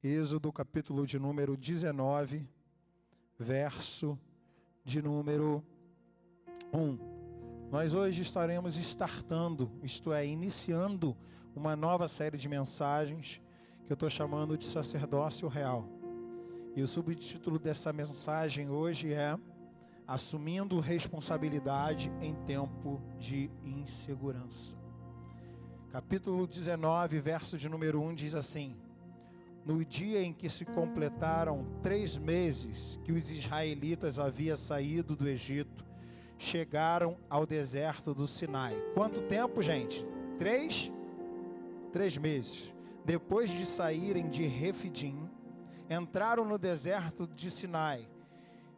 Êxodo, capítulo de número 19, verso de número 1. Nós hoje estaremos startando, isto é, iniciando uma nova série de mensagens que eu estou chamando de Sacerdócio Real. E o subtítulo dessa mensagem hoje é Assumindo Responsabilidade em Tempo de Insegurança. Capítulo 19, verso de número 1 diz assim: No dia em que se completaram 3 meses que os israelitas haviam saído do Egito, chegaram ao deserto do Sinai. Quanto tempo, gente? 3 meses. Depois de saírem de Refidim, entraram no deserto de Sinai.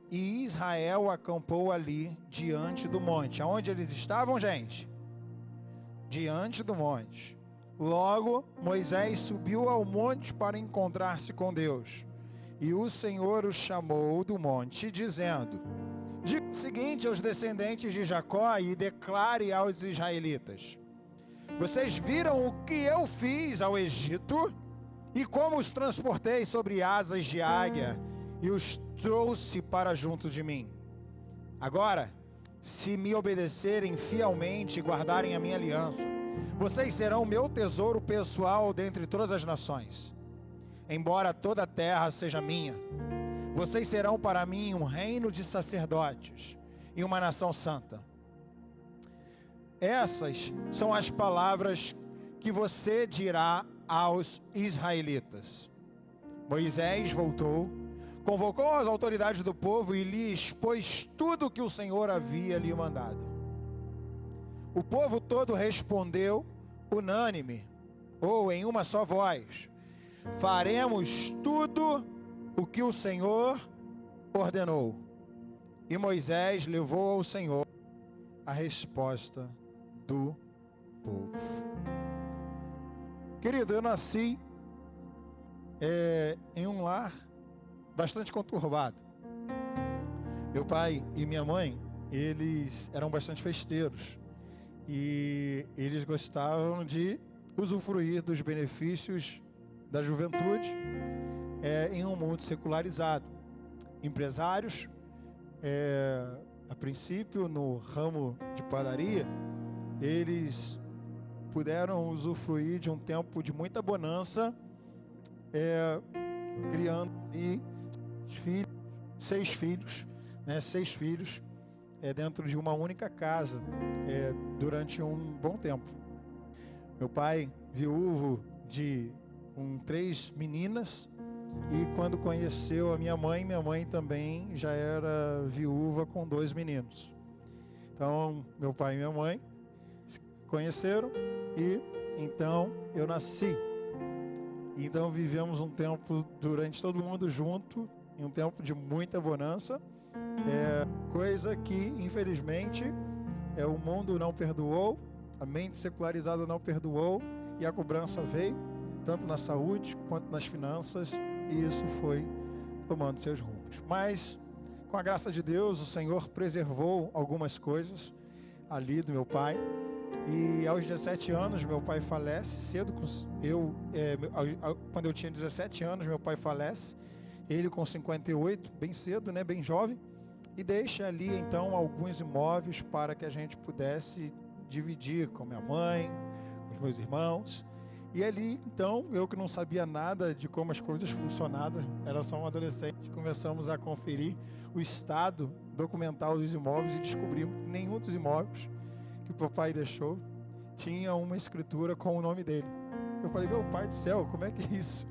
E Israel acampou ali diante do monte. Aonde eles estavam, gente? Diante do monte. Logo, Moisés subiu ao monte para encontrar-se com Deus. E o Senhor o chamou do monte, dizendo: Diga o seguinte aos descendentes de Jacó e declare aos israelitas: Vocês viram o que eu fiz ao Egito e como os transportei sobre asas de águia e os trouxe para junto de mim. Agora, se me obedecerem fielmente e guardarem a minha aliança, vocês serão meu tesouro pessoal dentre todas as nações. Embora toda a terra seja minha, vocês serão para mim um reino de sacerdotes e uma nação santa. Essas são as palavras que você dirá aos israelitas. Moisés voltou, convocou as autoridades do povo e lhe expôs tudo o que o Senhor havia lhe mandado. O povo todo respondeu unânime, ou em uma só voz: Faremos tudo o que o Senhor ordenou. E Moisés levou ao Senhor a resposta do povo. Querido, eu nasci em um lar bastante conturbado. Meu pai e minha mãe, eles eram bastante festeiros. E eles gostavam de usufruir dos benefícios da juventude em um mundo secularizado. Empresários, a princípio no ramo de padaria, eles puderam usufruir de um tempo de muita bonança, criando seis filhos, dentro de uma única casa, durante um bom tempo. Meu pai, viúvo de 3 meninas, e quando conheceu a minha mãe também já era viúva com 2 meninos. Então, meu pai e minha mãe se conheceram e então eu nasci. Então vivemos um tempo durante todo mundo junto, em um tempo de muita bonança, coisa que infelizmente o mundo não perdoou, a mente secularizada não perdoou, e a cobrança veio, tanto na saúde quanto nas finanças, e isso foi tomando seus rumos. Mas, com a graça de Deus, o Senhor preservou algumas coisas ali do meu pai, e aos 17 anos meu pai falece cedo. Quando eu tinha 17 anos, meu pai falece, ele com 58, bem cedo, bem jovem, e deixa ali então alguns imóveis para que a gente pudesse dividir com minha mãe, com os meus irmãos. E ali então, eu que não sabia nada de como as coisas funcionavam, era só um adolescente, começamos a conferir o estado documental dos imóveis e descobrimos que nenhum dos imóveis que o papai deixou tinha uma escritura com o nome dele. Eu falei: meu pai do céu, como é que é isso?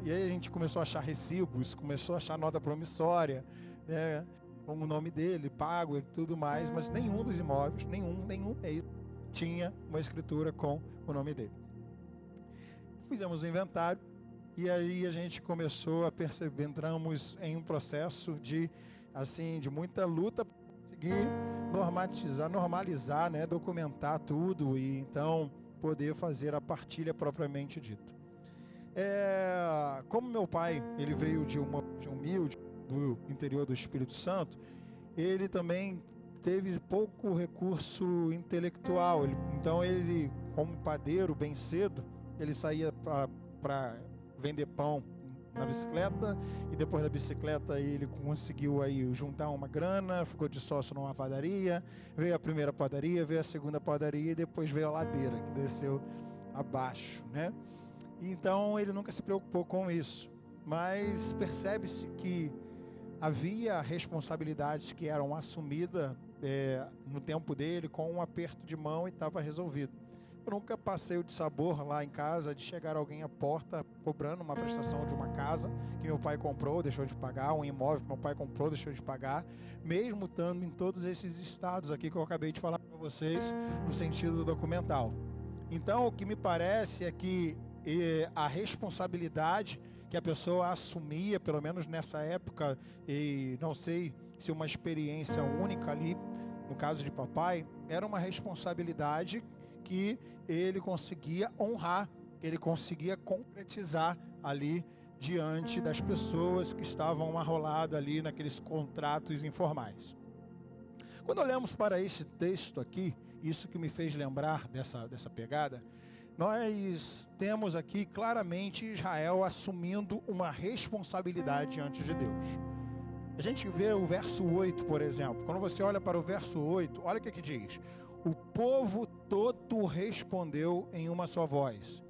E aí a gente começou a achar recibos, começou a achar nota promissória, com o nome dele, pago e tudo mais, mas nenhum dos imóveis, nenhum tinha uma escritura com o nome dele. Fizemos o inventário e aí a gente começou a perceber, entramos em um processo de muita luta para conseguir normalizar, documentar tudo e então poder fazer a partilha propriamente dita. Como meu pai, ele veio de humilde, do interior do Espírito Santo, ele também teve pouco recurso intelectual. Então ele, como padeiro, bem cedo, ele saía para vender pão na bicicleta, e depois da bicicleta ele conseguiu aí juntar uma grana, ficou de sócio numa padaria, veio a primeira padaria, veio a segunda padaria e depois veio a ladeira, que desceu abaixo, né? Então ele nunca se preocupou com isso, mas percebe-se que havia responsabilidades que eram assumidas no tempo dele com um aperto de mão e estava resolvido. Eu nunca passei o dissabor lá em casa de chegar alguém à porta cobrando uma prestação de uma casa que meu pai comprou, deixou de pagar, um imóvel que meu pai comprou, deixou de pagar, mesmo estando em todos esses estados aqui que eu acabei de falar para vocês no sentido documental. Então o que me parece é que a responsabilidade que a pessoa assumia, pelo menos nessa época, e não sei se uma experiência única ali, no caso de papai, era uma responsabilidade que ele conseguia honrar, que ele conseguia concretizar ali diante das pessoas que estavam arroladas ali naqueles contratos informais. Quando olhamos para esse texto aqui, isso que me fez lembrar dessa pegada, nós temos aqui claramente Israel assumindo uma responsabilidade diante de Deus. A gente vê o verso 8, por exemplo. Quando você olha para o verso 8, olha o que diz: o povo todo respondeu em uma só voz: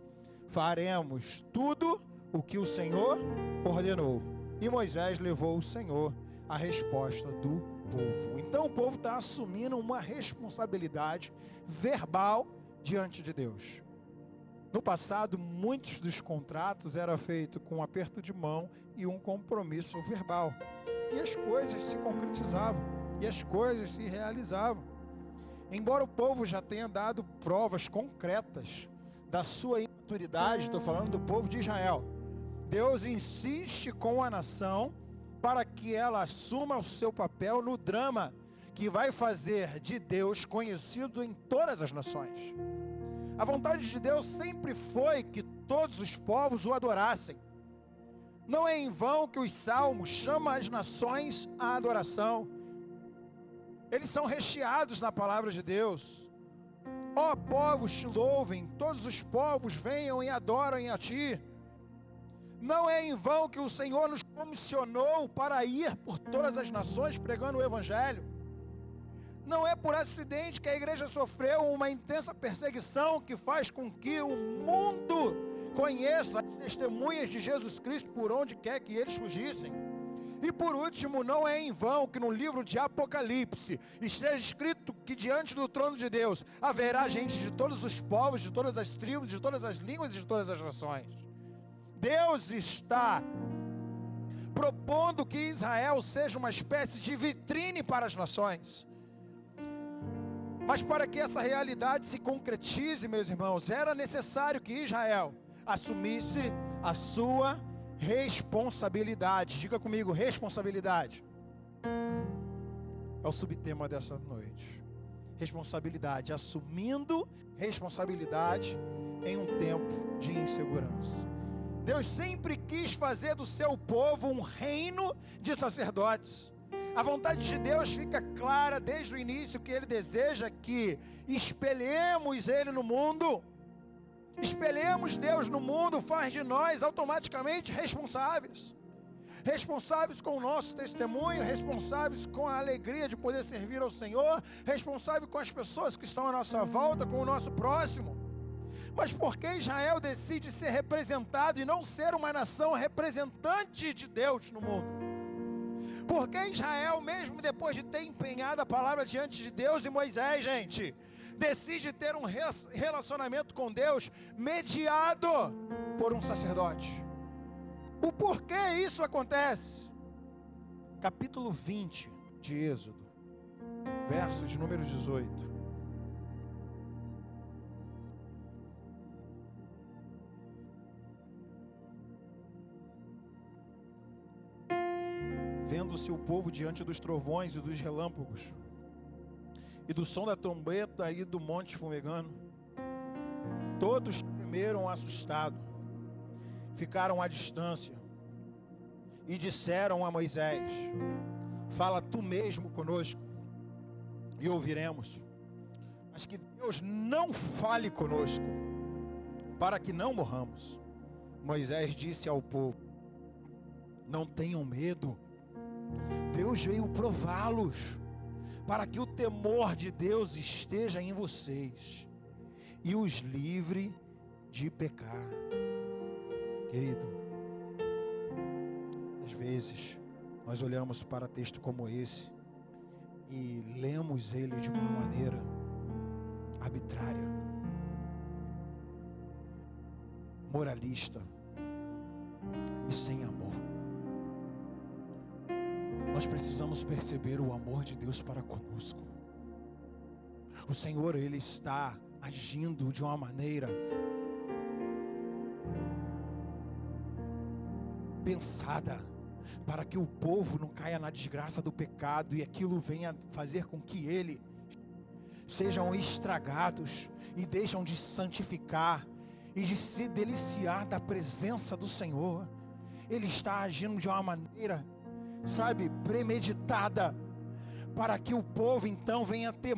faremos tudo o que o Senhor ordenou. E Moisés levou o Senhor a resposta do povo. Então o povo está assumindo uma responsabilidade verbal diante de Deus. No passado, muitos dos contratos eram feitos com um aperto de mão e um compromisso verbal. E as coisas se concretizavam, e as coisas se realizavam. Embora o povo já tenha dado provas concretas da sua imaturidade, estou falando do povo de Israel, Deus insiste com a nação para que ela assuma o seu papel no drama que vai fazer de Deus conhecido em todas as nações. A vontade de Deus sempre foi que todos os povos o adorassem. Não é em vão que os salmos chamam as nações à adoração. Eles são recheados na palavra de Deus. Ó povos, te louvem, todos os povos venham e adorem a ti. Não é em vão que o Senhor nos comissionou para ir por todas as nações pregando o Evangelho. Não é por acidente que a igreja sofreu uma intensa perseguição que faz com que o mundo conheça as testemunhas de Jesus Cristo por onde quer que eles fugissem. E por último, não é em vão que no livro de Apocalipse esteja escrito que diante do trono de Deus haverá gente de todos os povos, de todas as tribos, de todas as línguas e de todas as nações. Deus está propondo que Israel seja uma espécie de vitrine para as nações. Mas para que essa realidade se concretize, meus irmãos, era necessário que Israel assumisse a sua responsabilidade. Diga comigo, responsabilidade. É o subtema dessa noite. Responsabilidade, assumindo responsabilidade em um tempo de insegurança. Deus sempre quis fazer do seu povo um reino de sacerdotes. A vontade de Deus fica clara desde o início que Ele deseja que espelhemos Ele no mundo. Espelhemos Deus no mundo faz de nós automaticamente responsáveis. Responsáveis com o nosso testemunho, responsáveis com a alegria de poder servir ao Senhor, responsáveis com as pessoas que estão à nossa volta, com o nosso próximo. Mas por que Israel decide ser representado e não ser uma nação representante de Deus no mundo? Porque Israel, mesmo depois de ter empenhado a palavra diante de Deus e Moisés, gente, decide ter um relacionamento com Deus mediado por um sacerdote. O porquê isso acontece? Capítulo 20 de Êxodo, verso de número 18. Vendo-se o povo diante dos trovões e dos relâmpagos, e do som da trombeta e do monte fumegando, todos temeram assustados, ficaram à distância, e disseram a Moisés: fala tu mesmo conosco, e ouviremos, mas que Deus não fale conosco, para que não morramos. Moisés disse ao povo: Não tenham medo. Deus veio prová-los, para que o temor de Deus esteja em vocês e os livre de pecar. Querido, às vezes nós olhamos para texto como esse e lemos ele de uma maneira arbitrária, moralista e sem amor. Nós precisamos perceber o amor de Deus para conosco. O Senhor, Ele está agindo de uma maneira pensada, para que o povo não caia na desgraça do pecado e aquilo venha fazer com que eles sejam estragados e deixam de santificar e de se deliciar da presença do Senhor. Ele está agindo de uma maneira, sabe, premeditada, para que o povo então venha ter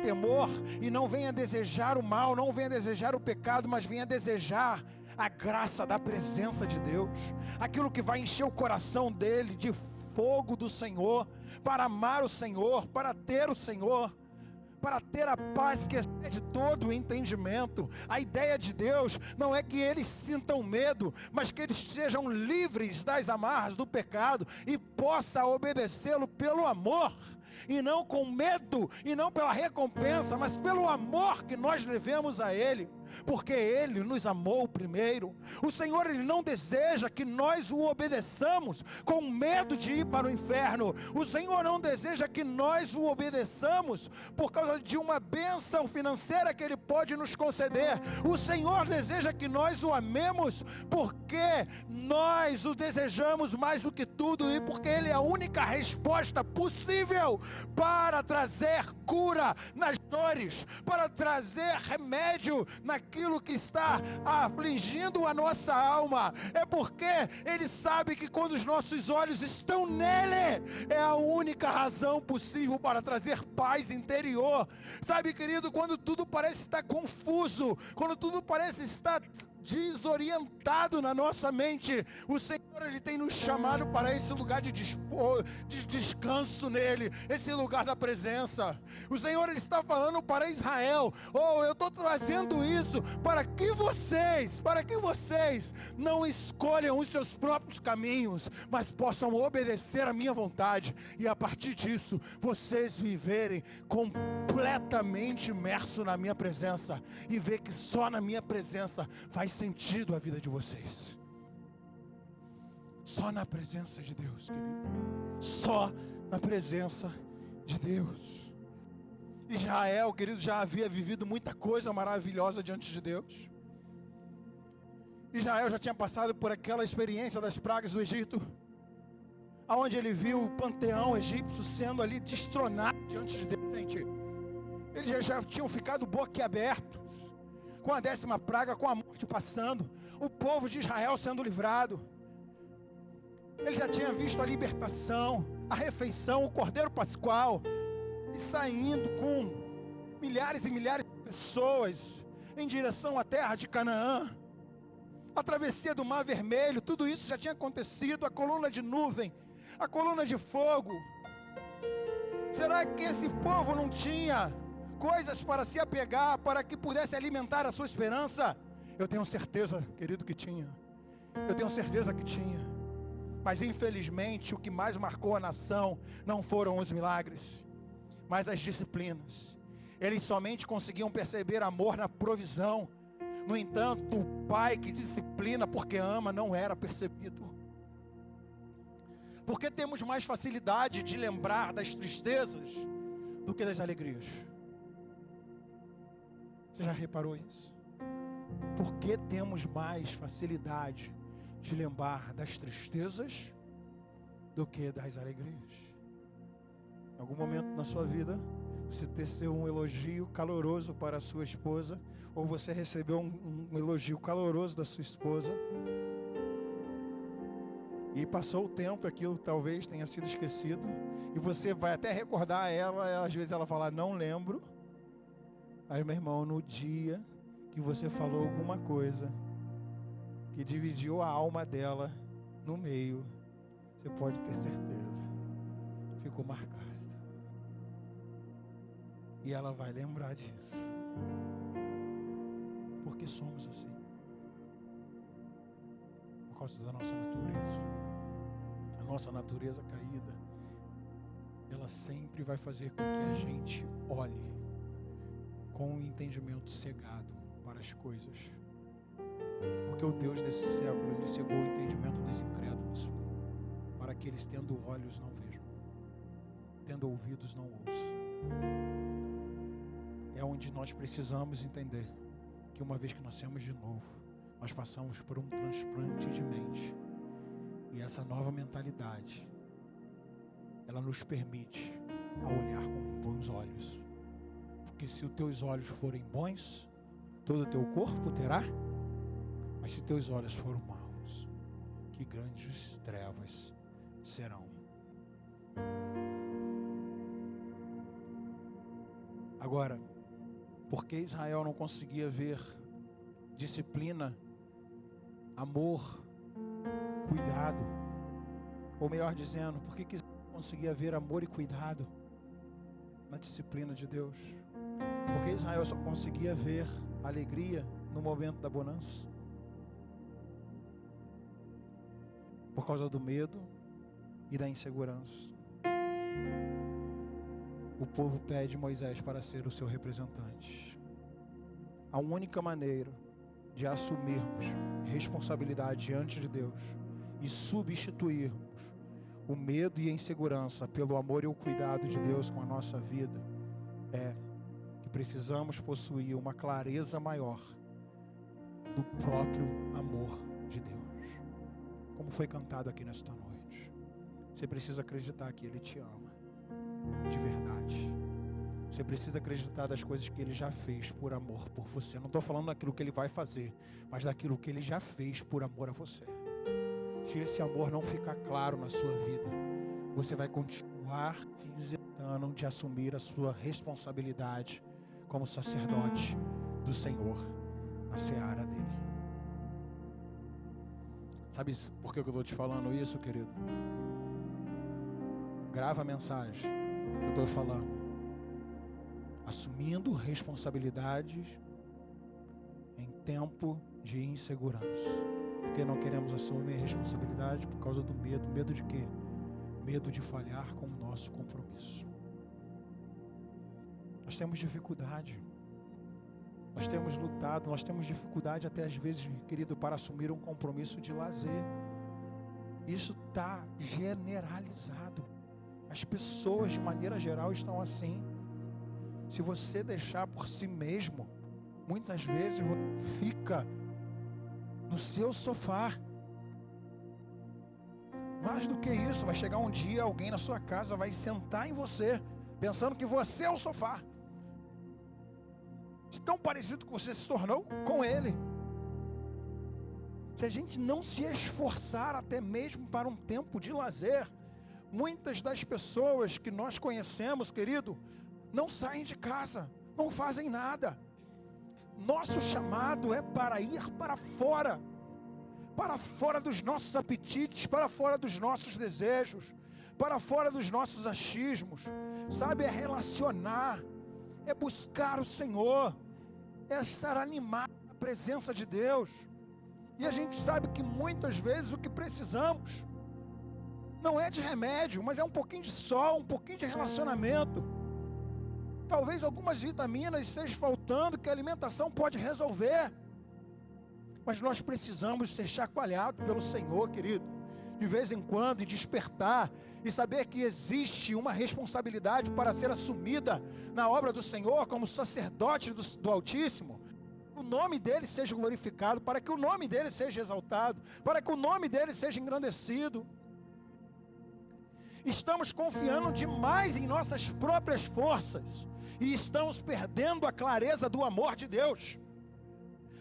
temor e não venha desejar o mal, não venha desejar o pecado, mas venha desejar a graça da presença de Deus, aquilo que vai encher o coração dele de fogo do Senhor, para amar o Senhor, para ter o Senhor, para ter a paz que excede todo o entendimento. A ideia de Deus não é que eles sintam medo, mas que eles sejam livres das amarras do pecado e possam obedecê-lo pelo amor, e não com medo, e não pela recompensa, mas pelo amor que nós devemos a Ele, porque Ele nos amou primeiro. O Senhor, Ele não deseja que nós o obedeçamos com medo de ir para o inferno. O Senhor não deseja que nós o obedeçamos por causa de uma bênção financeira que Ele pode nos conceder. O Senhor deseja que nós o amemos porque nós o desejamos mais do que tudo, e porque Ele é a única resposta possível para trazer cura nas dores, para trazer remédio naquilo que está afligindo a nossa alma. É porque Ele sabe que quando os nossos olhos estão nele, é a única razão possível para trazer paz interior. Sabe, querido, quando tudo parece estar confuso, quando tudo parece estar desorientado na nossa mente, o Senhor, Ele tem nos chamado para esse lugar de descanso nele, esse lugar da presença. O Senhor, Ele está falando para Israel: eu estou trazendo isso para que vocês não escolham os seus próprios caminhos, mas possam obedecer a minha vontade, e a partir disso, vocês viverem completamente imersos na minha presença, e ver que só na minha presença faz sentido a vida de vocês. Só na presença de Deus, querido. Só na presença de Deus. Israel, querido, já havia vivido muita coisa maravilhosa diante de Deus. Israel já tinha passado por aquela experiência das pragas do Egito, aonde ele viu o panteão egípcio sendo ali destronado diante de Deus, gente. Eles já tinham ficado boquiabertos com a 10ª praga, com a morte passando, o povo de Israel sendo livrado. Ele já tinha visto a libertação, a refeição, o cordeiro pascual, e saindo com milhares e milhares de pessoas em direção à terra de Canaã. A travessia do Mar Vermelho, tudo isso já tinha acontecido. A coluna de nuvem, a coluna de fogo. Será que esse povo não tinha coisas para se apegar, para que pudesse alimentar a sua esperança? Eu tenho certeza, querido, que tinha. Eu tenho certeza que tinha. Mas infelizmente o que mais marcou a nação não foram os milagres, mas as disciplinas. Eles somente conseguiam perceber amor na provisão. No entanto, o pai que disciplina porque ama não era percebido. Porque temos mais facilidade de lembrar das tristezas do que das alegrias. Você já reparou isso? Por que temos mais facilidade de lembrar das tristezas do que das alegrias? Em algum momento na sua vida, você teceu um elogio caloroso para a sua esposa, ou você recebeu um elogio caloroso da sua esposa, e passou o tempo, aquilo talvez tenha sido esquecido, e você vai até recordar a ela, às vezes ela fala: não lembro. Aí, meu irmão, no dia que você falou alguma coisa que dividiu a alma dela, no meio, você pode ter certeza, ficou marcado. E ela vai lembrar disso. Porque somos assim. Por causa da nossa natureza. A nossa natureza caída, ela sempre vai fazer com que a gente olhe com um entendimento cegado para as coisas. Porque o Deus desse século, ele cegou o entendimento dos incrédulos, para que eles, tendo olhos, não vejam, tendo ouvidos, não ouçam. É onde nós precisamos entender que uma vez que nascemos de novo, nós passamos por um transplante de mente. E essa nova mentalidade, ela nos permite a olhar com bons olhos. Porque se os teus olhos forem bons, todo o teu corpo terá. Mas se teus olhos forem maus, que grandes trevas serão. Agora, por que Israel não conseguia ver disciplina, amor, cuidado? Ou melhor dizendo, por que Israel não conseguia ver amor e cuidado na disciplina de Deus? Porque Israel só conseguia ver alegria no momento da bonança? Por causa do medo e da insegurança. O povo pede Moisés para ser o seu representante. A única maneira de assumirmos responsabilidade diante de Deus e substituirmos o medo e a insegurança pelo amor e o cuidado de Deus com a nossa vida é que precisamos possuir uma clareza maior do próprio amor de Deus. Como foi cantado aqui nesta noite. Você precisa acreditar que Ele te ama de verdade. Você precisa acreditar das coisas que Ele já fez por amor por você. Não estou falando daquilo que Ele vai fazer, mas daquilo que Ele já fez por amor a você. Se esse amor não ficar claro na sua vida, você vai continuar se isentando de assumir a sua responsabilidade como sacerdote do Senhor na seara dele. Sabe por que eu estou te falando isso, querido? Grava a mensagem que eu estou falando. Assumindo responsabilidades em tempo de insegurança. Porque não queremos assumir responsabilidade por causa do medo. Medo de quê? Medo de falhar com o nosso compromisso. Nós temos dificuldade. Nós temos lutado, nós temos dificuldade até às vezes, querido, para assumir um compromisso de lazer. Isso está generalizado. As pessoas, de maneira geral, estão assim. Se você deixar por si mesmo, muitas vezes fica no seu sofá. Mais do que isso, vai chegar um dia, alguém na sua casa vai sentar em você, pensando que você é o sofá. Tão parecido que você se tornou com ele. Se a gente não se esforçar até mesmo para um tempo de lazer, muitas das pessoas que nós conhecemos, querido, não saem de casa, não fazem nada. Nosso chamado é para ir para fora dos nossos apetites, para fora dos nossos desejos, para fora dos nossos achismos, sabe? É relacionar, é buscar o Senhor, é estar animado na presença de Deus. E a gente sabe que muitas vezes o que precisamos não é de remédio, mas é um pouquinho de sol, um pouquinho de relacionamento. Talvez algumas vitaminas estejam faltando, que a alimentação pode resolver. Mas nós precisamos ser chacoalhados pelo Senhor, querido, de vez em quando, e despertar, e saber que existe uma responsabilidade para ser assumida na obra do Senhor, como sacerdote do Altíssimo. O nome dele seja glorificado, para que o nome dele seja exaltado, para que o nome dele seja engrandecido. Estamos confiando demais em nossas próprias forças, e estamos perdendo a clareza do amor de Deus.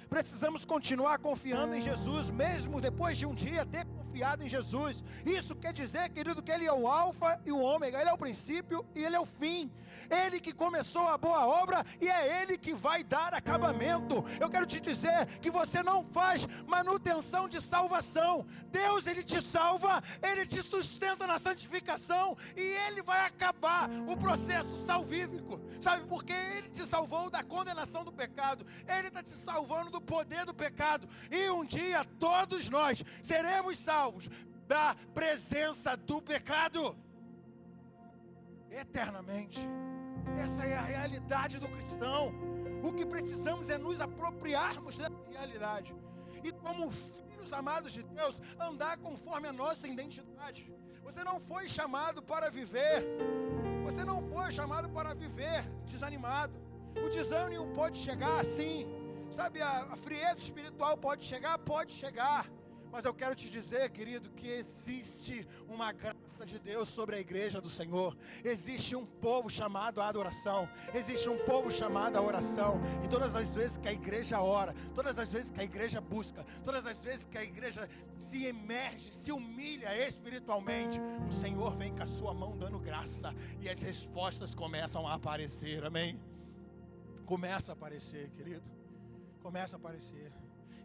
Precisamos continuar confiando em Jesus, mesmo depois de um dia ter confiado em Jesus. Isso quer dizer, querido, que Ele é o alfa e o ômega, Ele é o princípio e Ele é o fim. Ele que começou a boa obra e é Ele que vai dar acabamento. Eu quero te dizer que você não faz manutenção de salvação. Deus, Ele te salva, Ele te sustenta na santificação e Ele vai acabar o processo salvífico. Sabe por quê? Ele te salvou da condenação do pecado, Ele está te salvando do poder do pecado, e um dia todos nós seremos salvos da presença do pecado eternamente. Essa é a realidade do cristão. O que precisamos é nos apropriarmos dessa realidade e, como filhos amados de Deus, andar conforme a nossa identidade. Você não foi chamado para viver, você não foi chamado para viver desanimado. O desânimo pode chegar assim, sabe, a frieza espiritual pode chegar, mas eu quero te dizer, querido, que existe uma graça de Deus sobre a igreja do Senhor. Existe um povo chamado à adoração, existe um povo chamado à oração, e todas as vezes que a igreja ora, todas as vezes que a igreja busca, todas as vezes que a igreja se emerge, se humilha espiritualmente, o Senhor vem com a sua mão dando graça, e as respostas começam a aparecer, amém? Começa a aparecer, querido, começa a aparecer.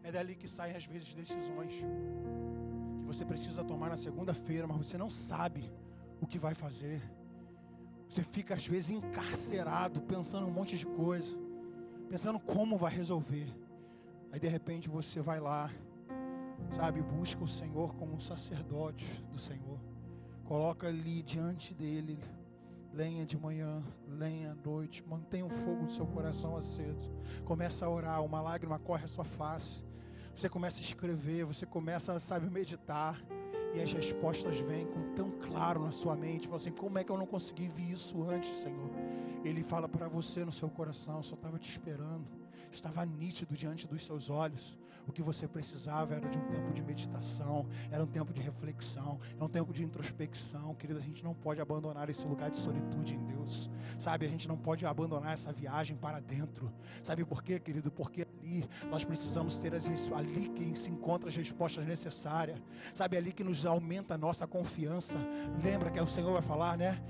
É dali que saem às vezes decisões que você precisa tomar na segunda-feira, mas você não sabe o que vai fazer. Você fica às vezes encarcerado, pensando um monte de coisa, pensando como vai resolver. Aí de repente você vai lá, sabe, busca o Senhor como um sacerdote do Senhor. Coloca ali diante dele lenha de manhã, lenha à noite, mantenha o fogo do seu coração aceso. Começa a orar, uma lágrima corre a sua face. Você começa a escrever, você começa, sabe, meditar. E as respostas vêm com tão claro na sua mente. Fala assim, como é que eu não consegui ver isso antes, Senhor? Ele fala para você no seu coração, eu só estava te esperando. Estava nítido diante dos seus olhos. O que você precisava era de um tempo de meditação, era um tempo de reflexão, é um tempo de introspecção. Querido, a gente não pode abandonar esse lugar de solitude em Deus. Sabe, a gente não pode abandonar essa viagem para dentro. Sabe por quê, querido? Porque ali nós precisamos ter ali que se encontram as respostas necessárias. Sabe, ali que nos aumenta a nossa confiança. Lembra que o Senhor vai falar, né?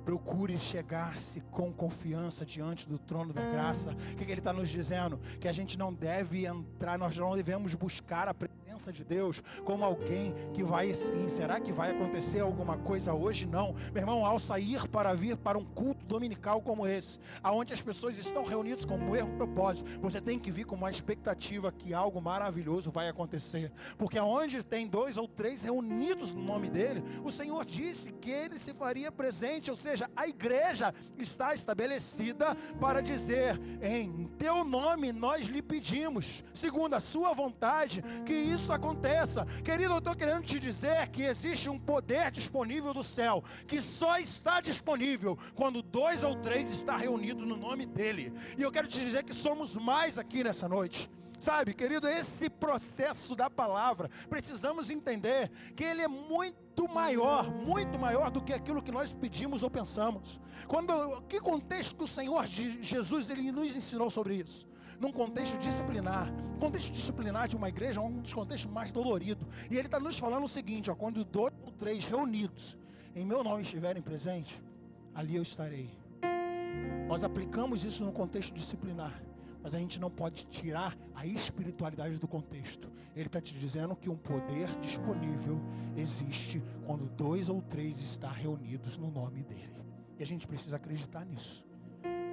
Procure chegar-se com confiança diante do trono da graça. O que Ele está nos dizendo? Que a gente não deve entrar, nós não devemos buscar a presença de Deus como alguém que vai, será que vai acontecer alguma coisa hoje? Não, meu irmão, ao sair para vir para um culto dominical como esse, aonde as pessoas estão reunidas com o mesmo propósito, você tem que vir com uma expectativa que algo maravilhoso vai acontecer, porque aonde tem 2 ou 3 reunidos no nome dEle, o Senhor disse que Ele se faria presente, ou seja, a igreja está estabelecida para dizer, em teu nome nós lhe pedimos, segundo a sua vontade, que isso aconteça. Querido, eu estou querendo te dizer que existe um poder disponível do céu, que só está disponível quando 2 ou 3 está reunido no nome dEle. E eu quero te dizer que somos mais aqui nessa noite. Sabe, querido, esse processo da palavra, precisamos entender que ele é muito maior do que aquilo que nós pedimos ou pensamos. Que contexto que o Senhor Jesus Ele nos ensinou sobre isso? Num contexto disciplinar. O contexto disciplinar de uma igreja é um dos contextos mais doloridos. E Ele está nos falando o seguinte, ó, quando 2 ou 3 reunidos em meu nome estiverem presentes, ali eu estarei. Nós aplicamos isso no contexto disciplinar, mas a gente não pode tirar a espiritualidade do contexto. Ele está te dizendo que um poder disponível existe quando 2 ou 3 estão reunidos no nome dEle. E a gente precisa acreditar nisso.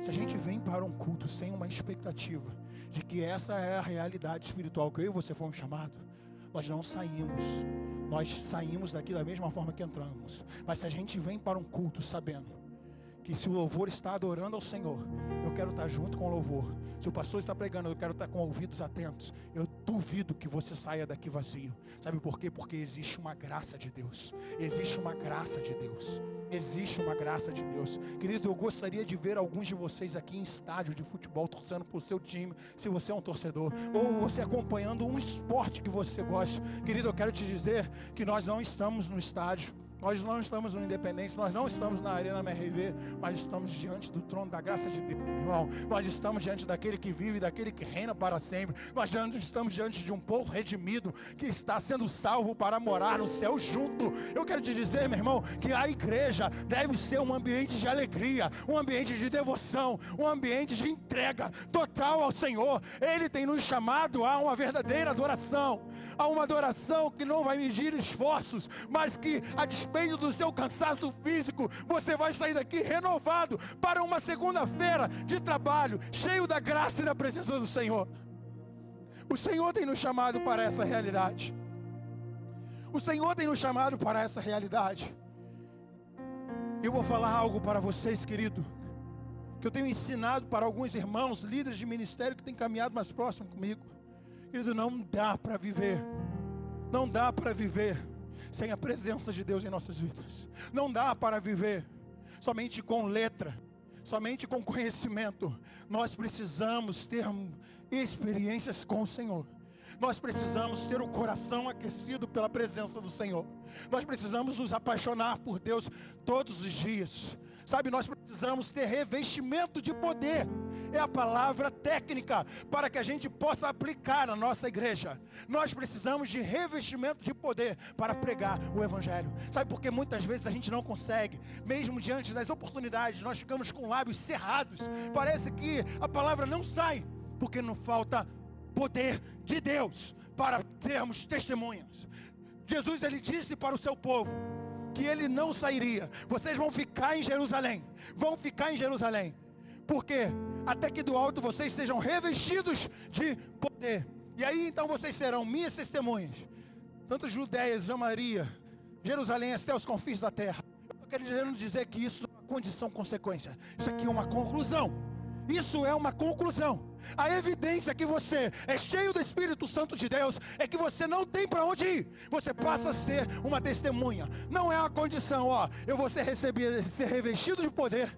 Se a gente vem para um culto sem uma expectativa de que essa é a realidade espiritual que eu e você fomos chamados, nós não saímos. Nós saímos daqui da mesma forma que entramos. Mas se a gente vem para um culto sabendo que se o louvor está adorando ao Senhor, eu quero estar junto com o louvor. Se o pastor está pregando, eu quero estar com ouvidos atentos. Eu duvido que você saia daqui vazio. Sabe por quê? Porque existe uma graça de Deus. Existe uma graça de Deus. Existe uma graça de Deus. Querido, eu gostaria de ver alguns de vocês aqui em estádio de futebol, torcendo para o seu time, se você é um torcedor, ou você acompanhando um esporte que você gosta. Querido, eu quero te dizer que nós não estamos no estádio. Nós não estamos no Independência, nós não estamos na Arena MRV, mas estamos diante do trono da graça de Deus, meu irmão. Nós estamos diante daquele que vive, daquele que reina para sempre. Nós já estamos diante de um povo redimido, que está sendo salvo para morar no céu junto. Eu quero te dizer, meu irmão, que a igreja deve ser um ambiente de alegria, um ambiente de devoção, um ambiente de entrega total ao Senhor. Ele tem nos chamado a uma verdadeira adoração, a uma adoração que não vai medir esforços, mas que a despeito do seu cansaço físico, você vai sair daqui renovado para uma segunda-feira de trabalho, cheio da graça e da presença do Senhor. O Senhor tem nos chamado para essa realidade. O Senhor tem nos chamado para essa realidade. Eu vou falar algo para vocês, querido, que eu tenho ensinado para alguns irmãos, líderes de ministério que têm caminhado mais próximo comigo. Querido, não dá para viver sem a presença de Deus em nossas vidas. Não dá para viver somente com letra, somente com conhecimento. Nós precisamos ter experiências com o Senhor. Nós precisamos ter o coração aquecido pela presença do Senhor. Nós precisamos nos apaixonar por Deus todos os dias. Sabe, nós precisamos ter revestimento de poder. É a palavra técnica para que a gente possa aplicar na nossa igreja. Nós precisamos de revestimento de poder para pregar o Evangelho. Sabe, porque muitas vezes a gente não consegue, mesmo diante das oportunidades, nós ficamos com lábios cerrados. Parece que a palavra não sai, porque não falta poder de Deus para termos testemunhas. Jesus, ele disse para o seu povo que ele não sairia. Vocês vão ficar em Jerusalém. Por quê? Até que do alto vocês sejam revestidos de poder. E aí então vocês serão minhas testemunhas. Tanto Judéia, Samaria, Jerusalém, até os confins da terra. Eu estou querendo dizer que isso não é uma condição, consequência. Isso aqui é uma conclusão. Isso é uma conclusão. A evidência que você é cheio do Espírito Santo de Deus é que você não tem para onde ir. Você passa a ser uma testemunha. Não é uma condição, eu vou ser revestido de poder.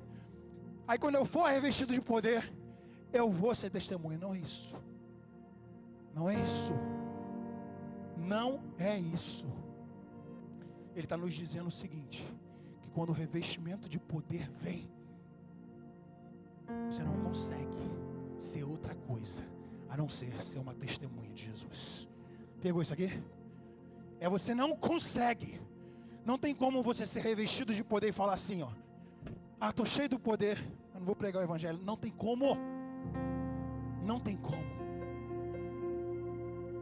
Aí quando eu for revestido de poder, eu vou ser testemunha. Não é isso. Não é isso. Não é isso. Ele está nos dizendo o seguinte: que quando o revestimento de poder vem, você não consegue ser outra coisa a não ser uma testemunha de Jesus. Pegou isso aqui? Você não consegue. Não tem como você ser revestido de poder e falar assim, estou cheio do poder, eu não vou pregar o Evangelho. Não tem como. Não tem como.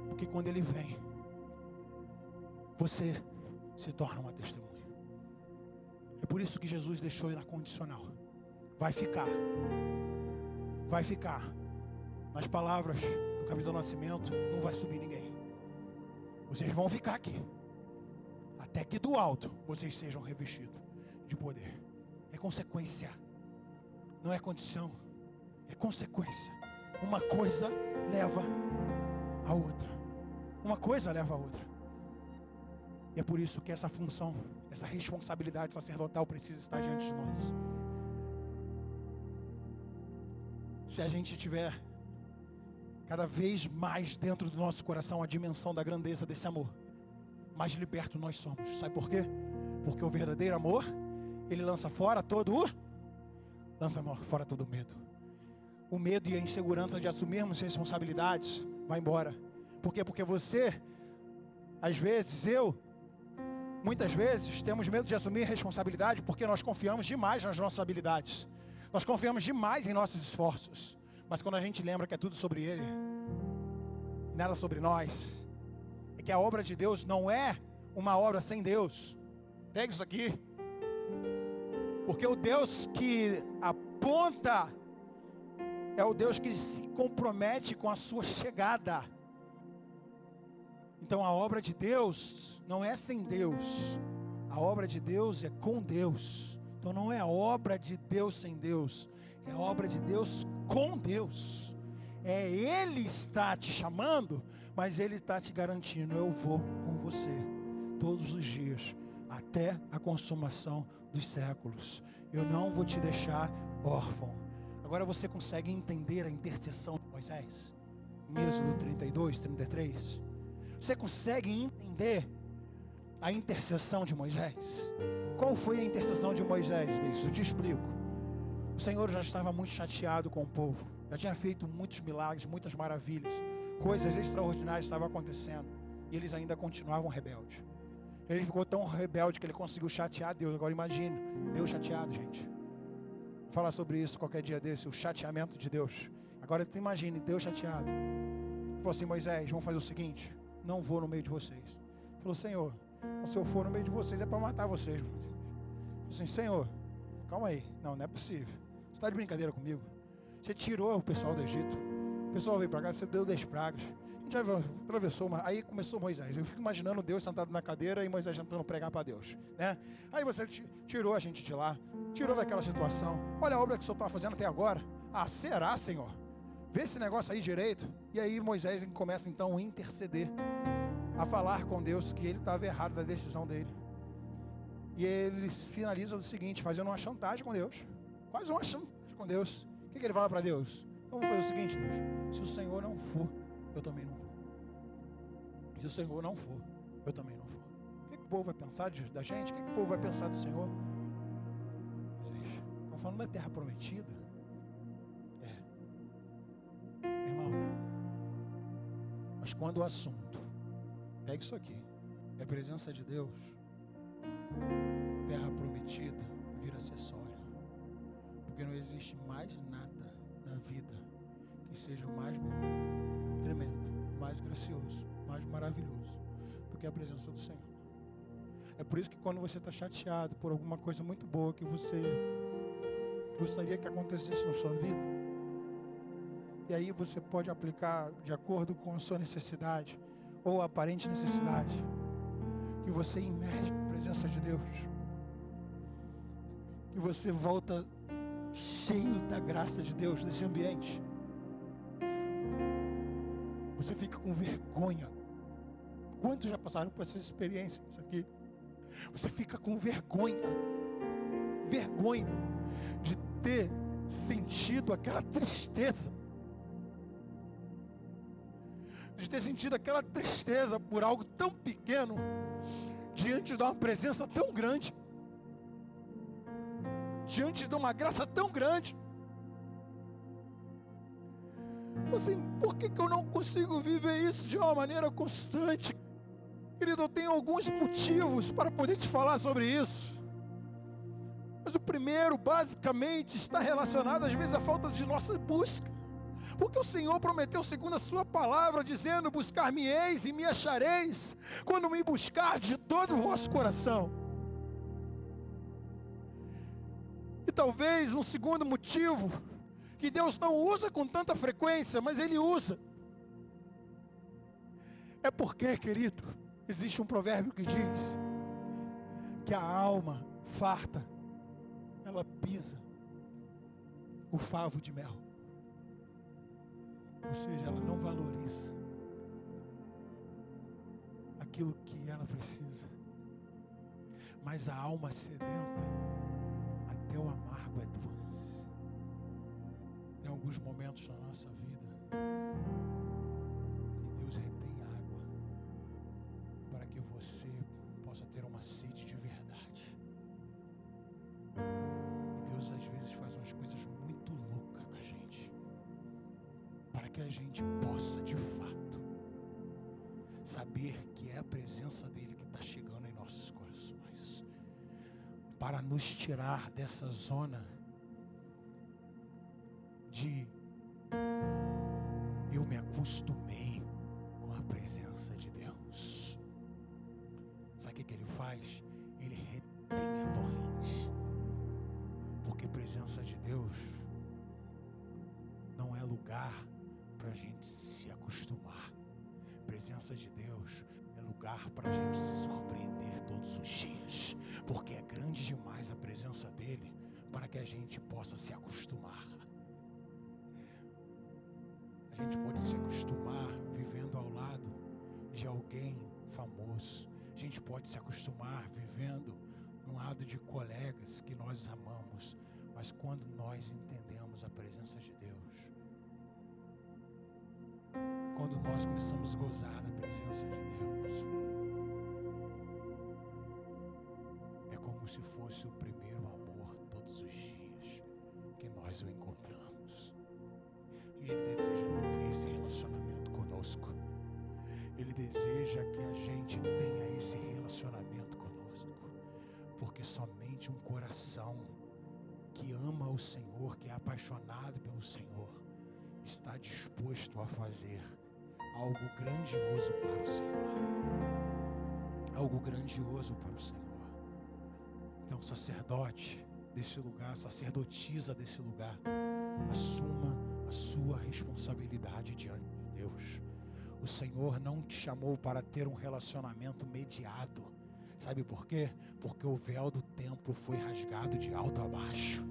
Porque quando ele vem, você se torna uma testemunha. É por isso que Jesus deixou na condicional. Vai ficar. Nas palavras do capitão Nascimento, não vai subir ninguém. Vocês vão ficar aqui, até que do alto vocês sejam revestidos de poder. É consequência, não é condição, é consequência. Uma coisa leva a outra. E é por isso que essa função, essa responsabilidade sacerdotal precisa estar diante de nós. Se a gente tiver cada vez mais dentro do nosso coração a dimensão da grandeza desse amor, mais liberto nós somos. Sabe por quê? Porque o verdadeiro amor, ele lança fora todo o medo. O medo e a insegurança de assumirmos responsabilidades vai embora. Por quê? Porque você, às vezes, muitas vezes temos medo de assumir responsabilidade porque nós confiamos demais nas nossas habilidades. Nós confiamos demais em nossos esforços. Mas quando a gente lembra que é tudo sobre Ele, nada sobre nós, é que a obra de Deus não é uma obra sem Deus. Pega isso aqui. Porque o Deus que aponta é o Deus que se compromete com a sua chegada. Então a obra de Deus não é sem Deus. A obra de Deus é com Deus. Então não é a obra de Deus sem Deus, é a obra de Deus com Deus. Ele está te chamando, mas Ele está te garantindo: eu vou com você todos os dias, até a consumação dos séculos. Eu não vou te deixar órfão. Agora você consegue entender a intercessão de Moisés? Em Êxodo 32, 33. Você consegue entender a intercessão de Moisés. Qual foi a intercessão de Moisés? Eu te explico. O Senhor já estava muito chateado com o povo. Já tinha feito muitos milagres, muitas maravilhas. Coisas extraordinárias estavam acontecendo. E eles ainda continuavam rebeldes. Ele ficou tão rebelde que ele conseguiu chatear Deus. Agora imagine, Deus chateado, gente. Vou falar sobre isso qualquer dia desse, o chateamento de Deus. Agora tu imagine, Deus chateado. Ele falou assim: Moisés, vamos fazer o seguinte: não vou no meio de vocês. Ele falou: Senhor, se eu for no meio de vocês é para matar vocês. Ele falou assim: Senhor, calma aí. Não é possível. Você está de brincadeira comigo? Você tirou o pessoal do Egito. O pessoal veio para cá, você deu 10 pragas. A gente já atravessou, aí começou Moisés. Eu fico imaginando Deus sentado na cadeira e Moisés tentando pregar para Deus, né? Aí você tirou a gente de lá, tirou daquela situação. Olha a obra que o Senhor está fazendo até agora. Ah, será, Senhor? Vê esse negócio aí direito. E aí Moisés começa então a interceder, a falar com Deus que ele estava errado da decisão dele. E ele finaliza do seguinte, fazendo uma chantagem com Deus. Quase uma chantagem com Deus. O que ele fala para Deus? Então vamos fazer o seguinte, Deus: se o Senhor não for, eu também não vou. Se o Senhor não for, eu também não vou. O que o povo vai pensar da gente? O que o povo vai pensar do Senhor? Mas estão falando da terra prometida. Irmão, mas quando o assunto, pega isso aqui, é a presença de Deus, terra prometida vira acessório. Porque não existe mais nada na vida que seja mais tremendo, mais gracioso, mais maravilhoso do que a presença do Senhor. É por isso que quando você está chateado por alguma coisa muito boa que você gostaria que acontecesse na sua vida, e aí você pode aplicar de acordo com a sua necessidade ou a aparente necessidade, que você imerge na presença de Deus, que você volta cheio da graça de Deus nesse ambiente. Você fica com vergonha. Quantos já passaram por essas experiências aqui? Você fica com vergonha de ter sentido aquela tristeza, de ter sentido aquela tristeza por algo tão pequeno, diante de uma presença tão grande, diante de uma graça tão grande. Assim, por que eu não consigo viver isso de uma maneira constante? Querido, eu tenho alguns motivos para poder te falar sobre isso. Mas o primeiro, basicamente, está relacionado às vezes à falta de nossa busca. Porque o Senhor prometeu segundo a sua palavra, dizendo: buscar-me-eis e me achareis, quando me buscar de todo o vosso coração. E talvez um segundo motivo, que Deus não usa com tanta frequência, mas Ele usa, é porque, querido, existe um provérbio que diz que a alma farta, ela pisa o favo de mel. Ou seja, ela não valoriza aquilo que ela precisa. Mas a alma sedenta, até o amargo é doce. Tem alguns momentos na nossa vida que Deus retém água para que você possa ter uma sede de verdade. E Deus às vezes faz umas coisas muito loucas com a gente, para que a gente possa de fato saber que é a presença dEle que está chegando em nossos corações, para nos tirar dessa zona de eu me acostumei com a presença de Deus. Sabe o que Ele faz? Ele retém a torrente, porque a presença de Deus não é lugar para a gente se acostumar. A presença de Deus é lugar para a gente se surpreender todos os dias, porque é grande demais a presença dEle para que a gente possa se acostumar. A gente pode se acostumar vivendo ao lado de alguém famoso. A gente pode se acostumar vivendo ao lado de colegas que nós amamos. Mas quando nós entendemos a presença de Deus, quando nós começamos a gozar da presença de Deus, se fosse o primeiro amor todos os dias que nós o encontramos. E Ele deseja nutrir esse relacionamento conosco. Ele deseja que a gente tenha esse relacionamento conosco, porque somente um coração que ama o Senhor, que é apaixonado pelo Senhor, está disposto a fazer algo grandioso para o Senhor. Algo grandioso para o Senhor. Então, sacerdote desse lugar, sacerdotisa desse lugar, assuma a sua responsabilidade diante de Deus. O Senhor não te chamou para ter um relacionamento mediado. Sabe por quê? Porque o véu do templo foi rasgado de alto a baixo.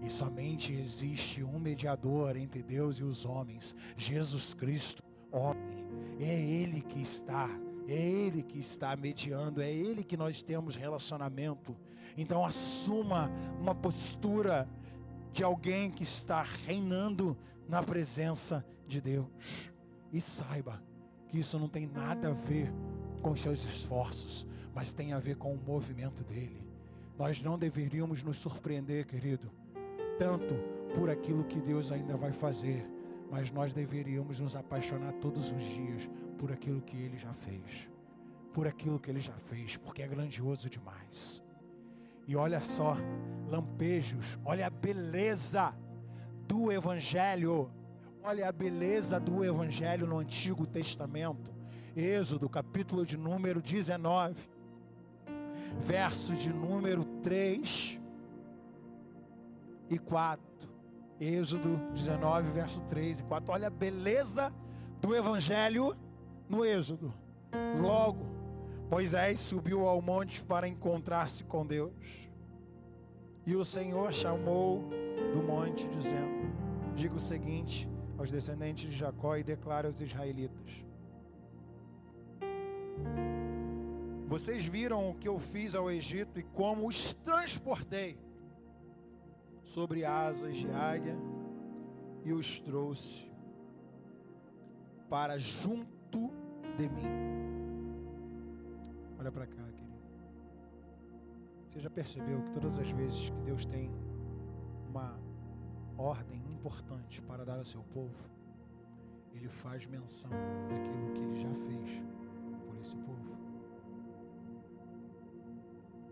E somente existe um mediador entre Deus e os homens, Jesus Cristo, homem. É Ele que está mediando, é Ele que nós temos relacionamento. Então assuma uma postura de alguém que está reinando na presença de Deus. E saiba que isso não tem nada a ver com os seus esforços, mas tem a ver com o movimento dele. Nós não deveríamos nos surpreender, querido, tanto por aquilo que Deus ainda vai fazer, mas nós deveríamos nos apaixonar todos os dias por aquilo que Ele já fez. Por aquilo que Ele já fez, porque é grandioso demais. E olha só, lampejos, olha a beleza do Evangelho. Olha a beleza do Evangelho no Antigo Testamento. Êxodo, capítulo de número 19, verso de número 3 e 4. Êxodo 19, verso 3 e 4. Olha a beleza do Evangelho no Êxodo. Logo, Moisés subiu ao monte para encontrar-se com Deus. E o Senhor chamou do monte, dizendo: diga o seguinte aos descendentes de Jacó e declara aos israelitas: vocês viram o que eu fiz ao Egito e como os transportei sobre asas de águia e os trouxe para junto de mim. Olha para cá, querido. Você já percebeu que todas as vezes que Deus tem uma ordem importante para dar ao seu povo, Ele faz menção daquilo que Ele já fez por esse povo?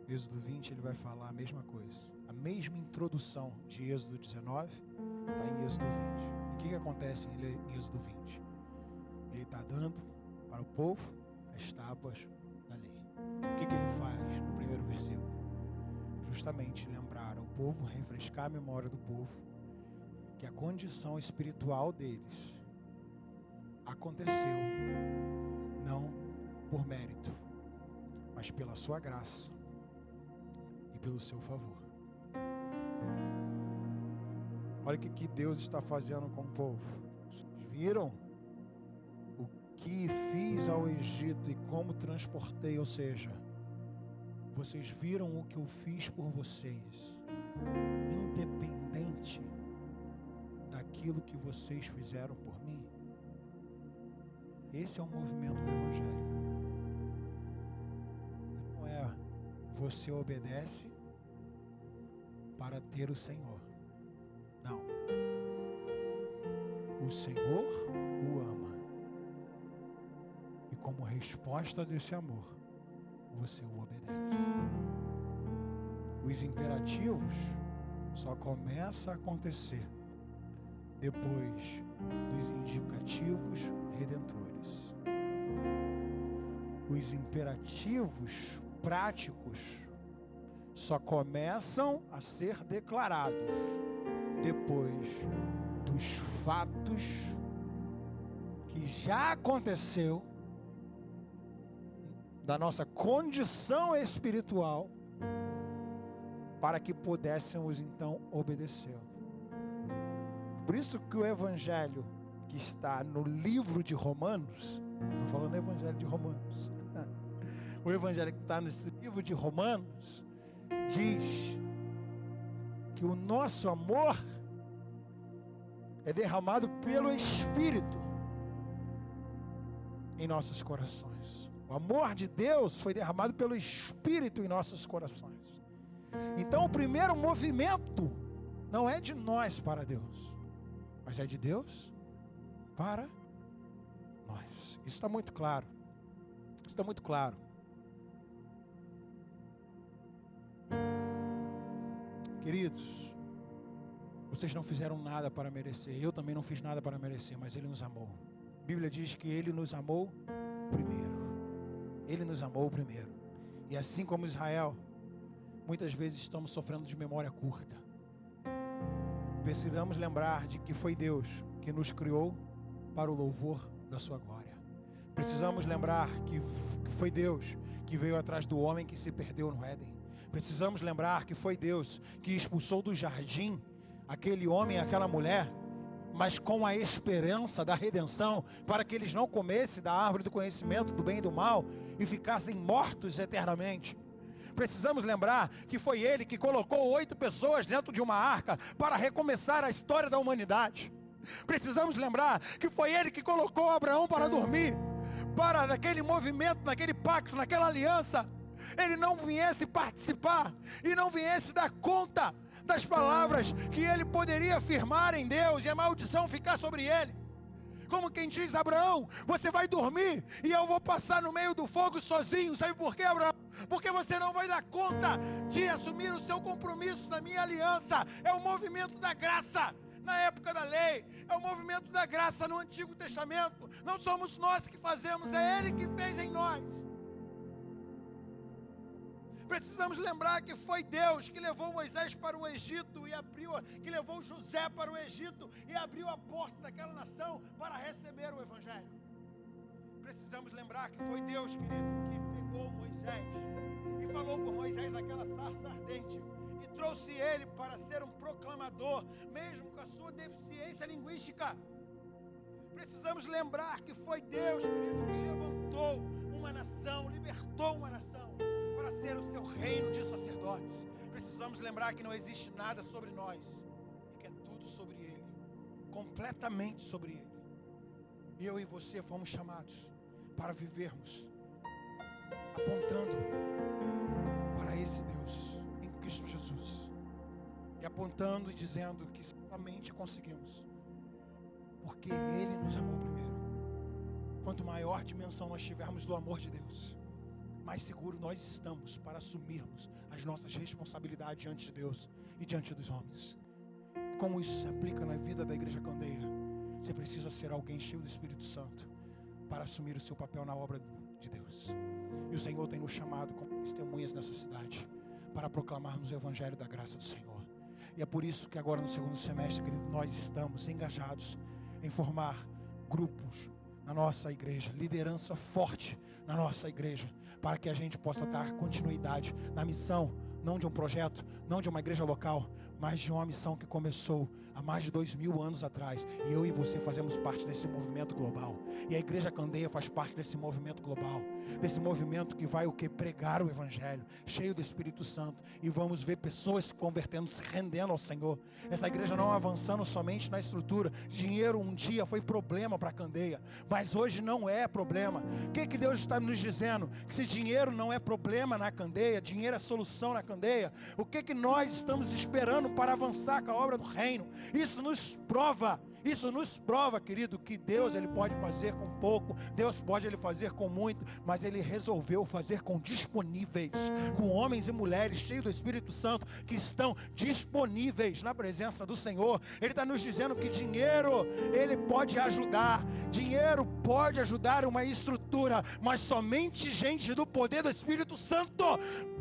Êxodo 20, ele vai falar a mesma coisa. A mesma introdução de Êxodo 19 está em Êxodo 20. O que acontece em Êxodo 20? Ele está dando para o povo as tábuas da lei. O que ele faz no primeiro versículo? Justamente lembrar ao povo, refrescar a memória do povo, que a condição espiritual deles aconteceu não por mérito, mas pela sua graça e pelo seu favor. Olha o que Deus está fazendo com o povo. Vocês viram o que fiz ao Egito e como transportei, ou seja, vocês viram o que eu fiz por vocês, independente daquilo que vocês fizeram por mim. Esse é o movimento do Evangelho. Não é você obedece para ter o Senhor. Não. O Senhor o ama. E como resposta desse amor, você o obedece. Os imperativos só começam a acontecer depois dos indicativos redentores. Os imperativos práticos só começam a ser declarados depois dos fatos que já aconteceu da nossa condição espiritual, para que pudéssemos então obedecê-lo. Por isso que o Evangelho que está no livro de Romanos, estou falando do Evangelho de Romanos, o Evangelho que está nesse livro de Romanos diz que o nosso amor é derramado pelo Espírito em nossos corações. O amor de Deus foi derramado pelo Espírito em nossos corações. Então o primeiro movimento não é de nós para Deus, mas é de Deus para nós. Isso está muito claro. Isso está muito claro. Queridos, vocês não fizeram nada para merecer. Eu também não fiz nada para merecer, mas Ele nos amou. A Bíblia diz que Ele nos amou primeiro. Ele nos amou primeiro. E assim como Israel, muitas vezes estamos sofrendo de memória curta. Precisamos lembrar de que foi Deus que nos criou para o louvor da sua glória. Precisamos lembrar que foi Deus que veio atrás do homem que se perdeu no Éden. Precisamos lembrar que foi Deus que expulsou do jardim aquele homem e aquela mulher, mas com a esperança da redenção, para que eles não comessem da árvore do conhecimento do bem e do mal e ficassem mortos eternamente. Precisamos lembrar que foi Ele que colocou 8 pessoas dentro de uma arca para recomeçar a história da humanidade. Precisamos lembrar que foi Ele que colocou Abraão para dormir, para naquele movimento, naquele pacto, naquela aliança, ele não viesse participar e não viesse dar conta das palavras que ele poderia afirmar em Deus e a maldição ficar sobre ele. Como quem diz: Abraão, você vai dormir e eu vou passar no meio do fogo sozinho. Sabe por quê, Abraão? Porque você não vai dar conta de assumir o seu compromisso na minha aliança. É o movimento da graça na época da lei, é o movimento da graça no Antigo Testamento. Não somos nós que fazemos, é Ele que fez em nós. Precisamos lembrar que foi Deus que levou Moisés para o Egito e que levou José para o Egito e abriu a porta daquela nação para receber o Evangelho. Precisamos lembrar que foi Deus, querido, que pegou Moisés e falou com Moisés naquela sarça ardente e trouxe ele para ser um proclamador, mesmo com a sua deficiência linguística. Precisamos lembrar que foi Deus, querido, que levantou uma nação, libertou uma nação para ser o seu reino de sacerdotes. Precisamos lembrar que não existe nada sobre nós e que é tudo sobre Ele, completamente sobre Ele. E eu e você fomos chamados para vivermos apontando para esse Deus em Cristo Jesus, e apontando e dizendo que somente conseguimos porque Ele nos amou primeiro. Quanto maior dimensão nós tivermos do amor de Deus, mais seguro nós estamos para assumirmos as nossas responsabilidades diante de Deus e diante dos homens. Como isso se aplica na vida da Igreja Candeia? Você precisa ser alguém cheio do Espírito Santo para assumir o seu papel na obra de Deus. E o Senhor tem nos chamado como testemunhas nessa cidade para proclamarmos o Evangelho da graça do Senhor. E é por isso que agora no segundo semestre, querido, nós estamos engajados em formar grupos na nossa igreja, liderança forte na nossa igreja, para que a gente possa dar continuidade na missão, não de um projeto, não de uma igreja local, mas de uma missão que começou há mais de 2000 anos atrás, e eu e você fazemos parte desse movimento global, e a Igreja Candeia faz parte desse movimento global, desse movimento que vai pregar o Evangelho, cheio do Espírito Santo, e vamos ver pessoas se convertendo, se rendendo ao Senhor. Essa igreja não avançando somente na estrutura. Dinheiro um dia foi problema para a Candeia, mas hoje não é problema. O que Deus está nos dizendo? Que se dinheiro não é problema na Candeia, dinheiro é solução na Candeia. O que nós estamos esperando para avançar com a obra do reino? Isso nos prova, querido, que Deus ele pode fazer com pouco, Deus pode ele fazer com muito, mas ele resolveu fazer com disponíveis, com homens e mulheres cheios do Espírito Santo, que estão disponíveis na presença do Senhor. Ele está nos dizendo que dinheiro, ele pode ajudar, dinheiro pode ajudar uma estrutura, mas somente gente do poder do Espírito Santo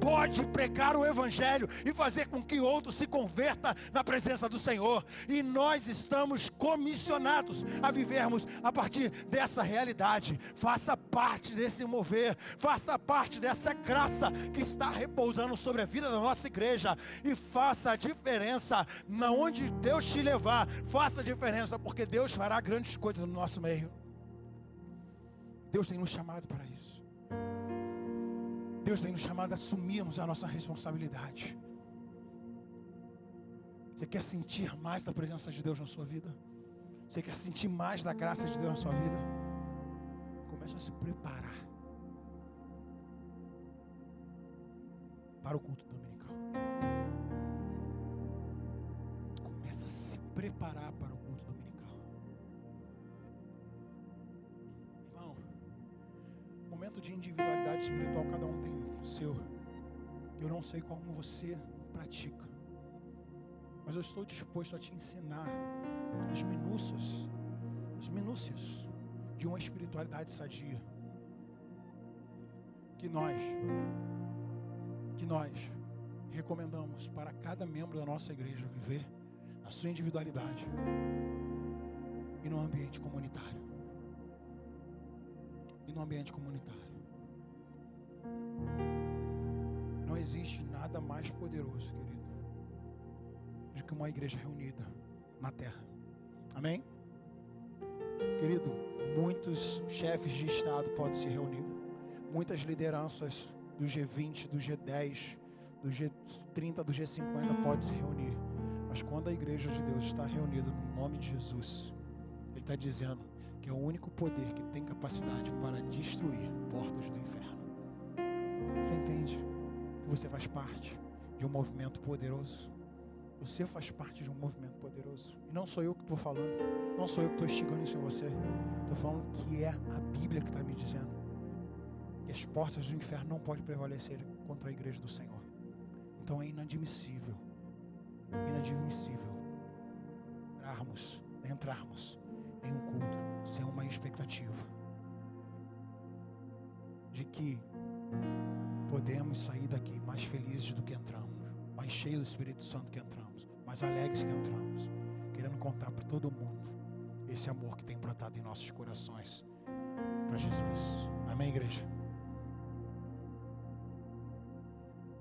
pode pregar o Evangelho e fazer com que outro se converta na presença do Senhor. E nós estamos comissionados a vivermos a partir dessa realidade. Faça parte desse mover, faça parte dessa graça que está repousando sobre a vida da nossa igreja, e faça a diferença na onde Deus te levar. Faça a diferença, porque Deus fará grandes coisas no nosso meio. Deus tem nos chamado para isso. Deus tem nos chamado a assumirmos a nossa responsabilidade. Você quer sentir mais da presença de Deus na sua vida? Você quer sentir mais da graça de Deus na sua vida? Comece a se preparar para o culto dominical. Começa a se preparar para o culto dominical. Irmão, momento de individualidade espiritual, cada um tem o seu. Eu não sei como você pratica, mas eu estou disposto a te ensinar as minúcias de uma espiritualidade sadia. Que nós recomendamos para cada membro da nossa igreja viver na sua individualidade e no ambiente comunitário. Não existe nada mais poderoso, querido, do que uma igreja reunida na terra. Amém? Querido, muitos chefes de estado podem se reunir, muitas lideranças do G20, do G10, do G30, do G50 podem se reunir, mas quando a igreja de Deus está reunida no nome de Jesus, Ele está dizendo que é o único poder que tem capacidade para destruir portas do inferno. Você entende que você faz parte de um movimento poderoso? Você faz parte de um movimento poderoso. E não sou eu que estou falando, não sou eu que estou instigando isso em você. Estou falando que é a Bíblia que está me dizendo que as portas do inferno não podem prevalecer contra a igreja do Senhor. Então é inadmissível entrarmos em um culto sem uma expectativa de que podemos sair daqui mais felizes do que entramos, mais cheios do Espírito Santo que entramos, mais alegres que entramos, querendo contar para todo mundo esse amor que tem brotado em nossos corações para Jesus. Amém, igreja?